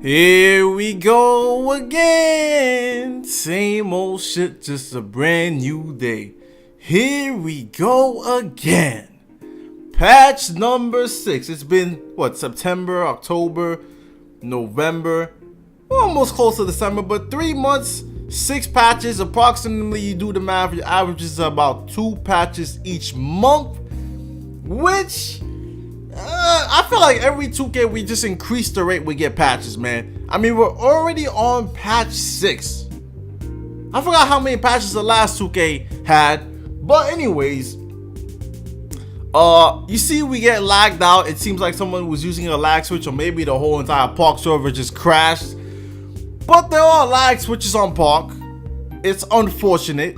Here we go again. Same old shit, just a brand new day. Here we go again. Patch number 6. It's been what, September, October, November. We're almost close to December, but 3 months, 6 patches. Approximately, you do the math, your average is about 2 patches each month, which I feel like every 2K we just increase the rate we get patches, man. I mean, we're already on patch 6. I forgot how many patches the last 2K had, but anyways, you see we get lagged out. It seems like someone was using a lag switch, or maybe the whole entire Park server just crashed. But there are lag switches on Park. It's unfortunate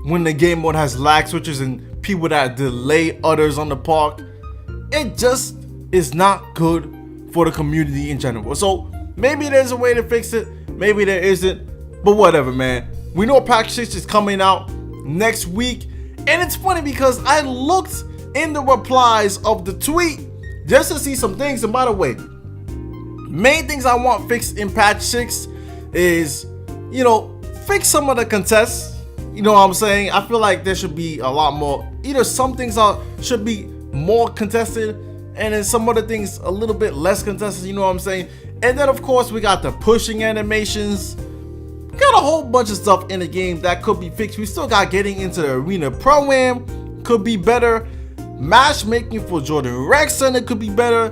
when the game mode has lag switches and people that delay others on the Park. It just is not good for the community in general. So maybe there's a way to fix it, maybe there isn't, but whatever, man. We know patch 6 is coming out next week, and it's funny because I looked in the replies of the tweet just to see some things. And by the way, main things I want fixed in patch 6 is, fix some of the contests. You know what I'm saying? I feel like there should be a lot more. Either some things should be more contested, and then some other things a little bit less contested, you know what I'm saying? And then of course we got the pushing animations. We got a whole bunch of stuff in the game that could be fixed. We still got getting into the arena pro-am could be better. Matchmaking for Jordan Rex Center could be better.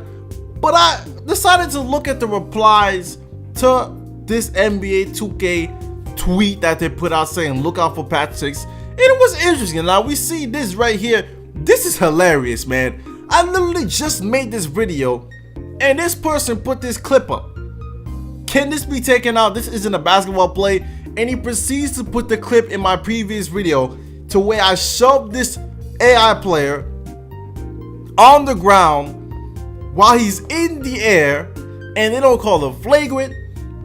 But I decided to look at the replies to this NBA 2K tweet that they put out saying look out for patch 6. And it was interesting. Now we see this right here. This is hilarious, man. I literally just made this video and this person put this clip up. Can this be taken out? This isn't a basketball play. And he proceeds to put the clip in my previous video to where I shoved this AI player on the ground while he's in the air, and they don't call him flagrant,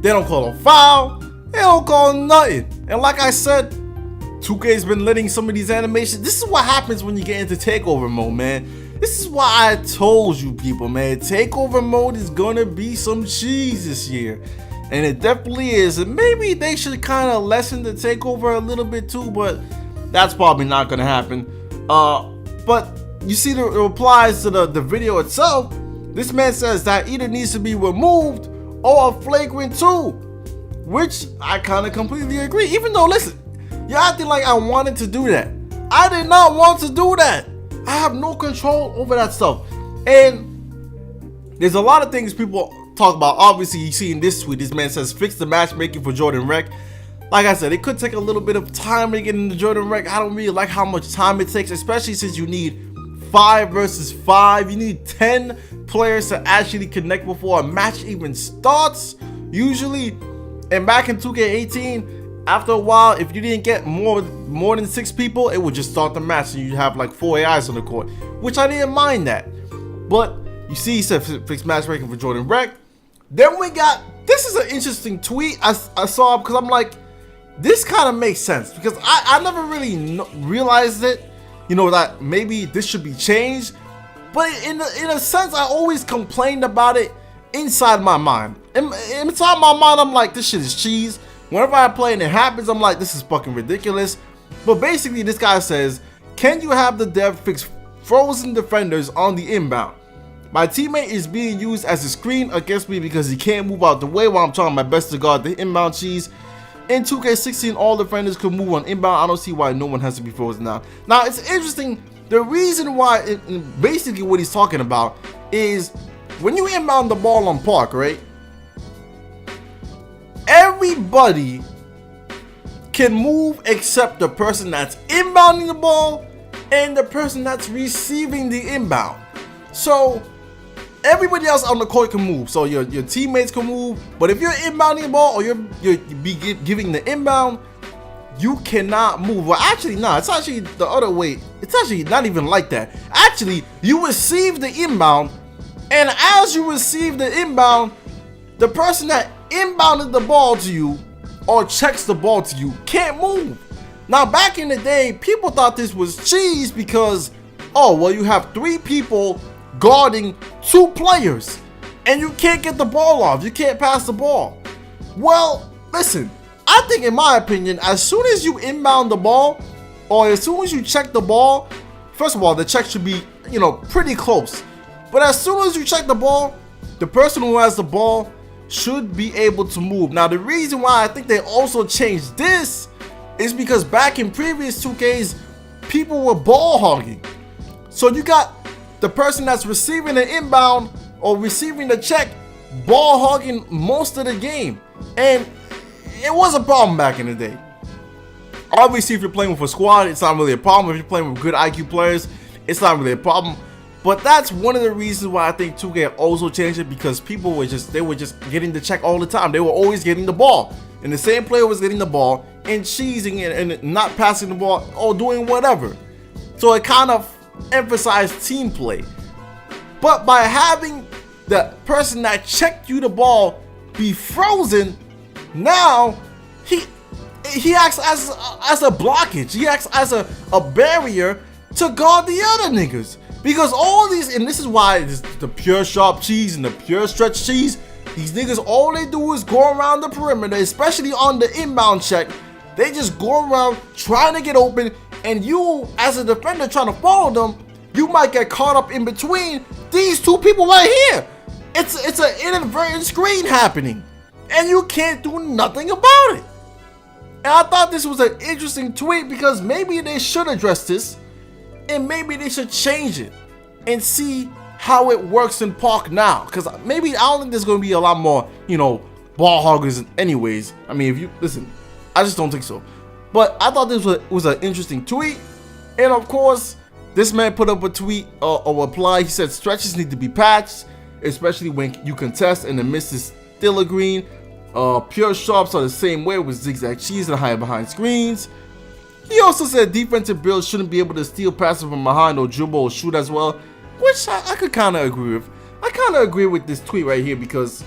they don't call him foul, they don't call him nothing. And like I said, 2K's been letting some of these animations. This is what happens when you get into takeover mode, man. This is why I told you people, man, takeover mode is gonna be some cheese this year. And it definitely is. And maybe they should kind of lessen the takeover a little bit too, but that's probably not gonna happen. But you see the replies to the video itself. This man says that either needs to be removed or a flagrant 2, which I kind of completely agree. Even though, listen, you're acting like I wanted to do that. I did not want to do that. I have no control over that stuff. And there's a lot of things people talk about. Obviously, you see in this tweet, this man says fix the matchmaking for Jordan Rec. Like I said, it could take a little bit of time to get into Jordan Rec. I don't really like how much time it takes, especially since you need 5 versus 5. You need 10 players to actually connect before a match even starts, usually. And back in 2K18, after a while, if you didn't get more than 6 people, it would just start the match and you'd have like 4 AIs on the court, which I didn't mind that. But you see, he said fix matchmaking for Jordan Rec. Then we got, this is an interesting tweet I saw, because I'm like, this kind of makes sense, because I never really realized it, that maybe this should be changed. But in a sense, I always complained about it inside my mind. Inside my mind, I'm like, this shit is cheese. Whenever I play and it happens, I'm like, this is fucking ridiculous. But basically, this guy says, can you have the dev fix frozen defenders on the inbound? My teammate is being used as a screen against me because he can't move out the way while I'm trying my best to guard the inbound cheese. In 2K16, all defenders could move on inbound. I don't see why no one has to be frozen now. Now, it's interesting. The reason why, basically what he's talking about is when you inbound the ball on Park, right? Everybody can move except the person that's inbounding the ball and the person that's receiving the inbound. So everybody else on the court can move. So your teammates can move, but if you're inbounding the ball or you're giving the inbound, you cannot move. Well, actually, no, it's actually the other way. It's actually not even like that. Actually, you receive the inbound, and as you receive the inbound, the person that inbounded the ball to you or checks the ball to you can't move. Now, back in the day, people thought this was cheese because, oh, well, you have 3 people guarding 2 players. and you can't get the ball off. You can't pass the ball. Well, listen, I think in my opinion, as soon as you inbound the ball, or as soon as you check the ball, first of all, the check should be, pretty close. But as soon as you check the ball, the person who has the ball should be able to move. Now, the reason why I think they also changed this is because back in previous 2Ks, people were ball hogging. So you got the person that's receiving the inbound or receiving the check ball hogging most of the game. And it was a problem back in the day. Obviously, if you're playing with a squad, it's not really a problem. If you're playing with good IQ players, it's not really a problem. But that's one of the reasons why I think 2K also changed it, because people were just getting the check all the time. They were always getting the ball, and the same player was getting the ball and cheesing it and not passing the ball or doing whatever. So it kind of emphasized team play. But by having the person that checked you the ball be frozen, now he acts as a blockage. He acts as a barrier to guard the other niggas. Because all these, and this is why the pure sharp cheese and the pure stretch cheese, these niggas, all they do is go around the perimeter, especially on the inbound check. They just go around trying to get open, and you, as a defender trying to follow them, you might get caught up in between these two people right here. It's an inadvertent screen happening, and you can't do nothing about it. And I thought this was an interesting tweet, because maybe they should address this, and maybe they should change it and see how it works in Park now. Because maybe I don't think there's going to be a lot more, ball hoggers anyways. I mean, if you listen, I just don't think so. But I thought this was an interesting tweet. And of course, this man put up a tweet, a reply. He said stretches need to be patched, especially when you contest and the miss is still a green. Pure sharps are the same way with zigzag cheese and higher behind screens. He also said defensive builds shouldn't be able to steal passes from behind or dribble or shoot as well, which I could kind of agree with. I kind of agree with this tweet right here, because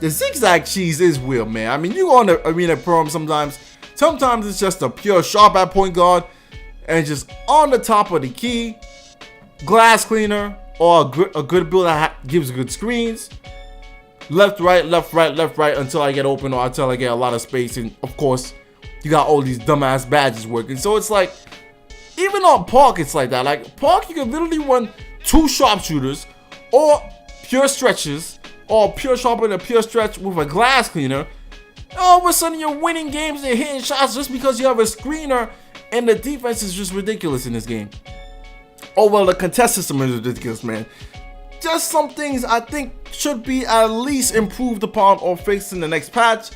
the zigzag cheese is weird, man. I mean, you go on the arena program sometimes it's just a pure sharp at point guard and just on the top of the key, glass cleaner, or a good build that gives good screens. Left, right, left, right, left, right until I get open or until I get a lot of space. And of course, you got all these dumbass badges working. So it's like, even on Park, it's like that. Like Park, you can literally run two sharpshooters or pure stretches, or pure sharp and a pure stretch with a glass cleaner. And all of a sudden, you're winning games and hitting shots just because you have a screener, and the defense is just ridiculous in this game. Oh, well, the contest system is ridiculous, man. Just some things I think should be at least improved upon or fixed in the next patch.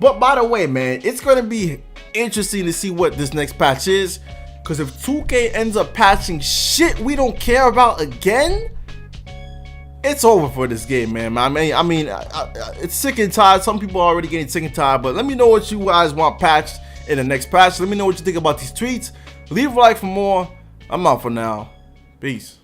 But by the way, man, it's going to be interesting to see what this next patch is. Because if 2K ends up patching shit we don't care about again, it's over for this game, man. I mean, it's sick and tired. Some people are already getting sick and tired. But let me know what you guys want patched in the next patch. Let me know what you think about these tweets. Leave a like for more. I'm out for now. Peace.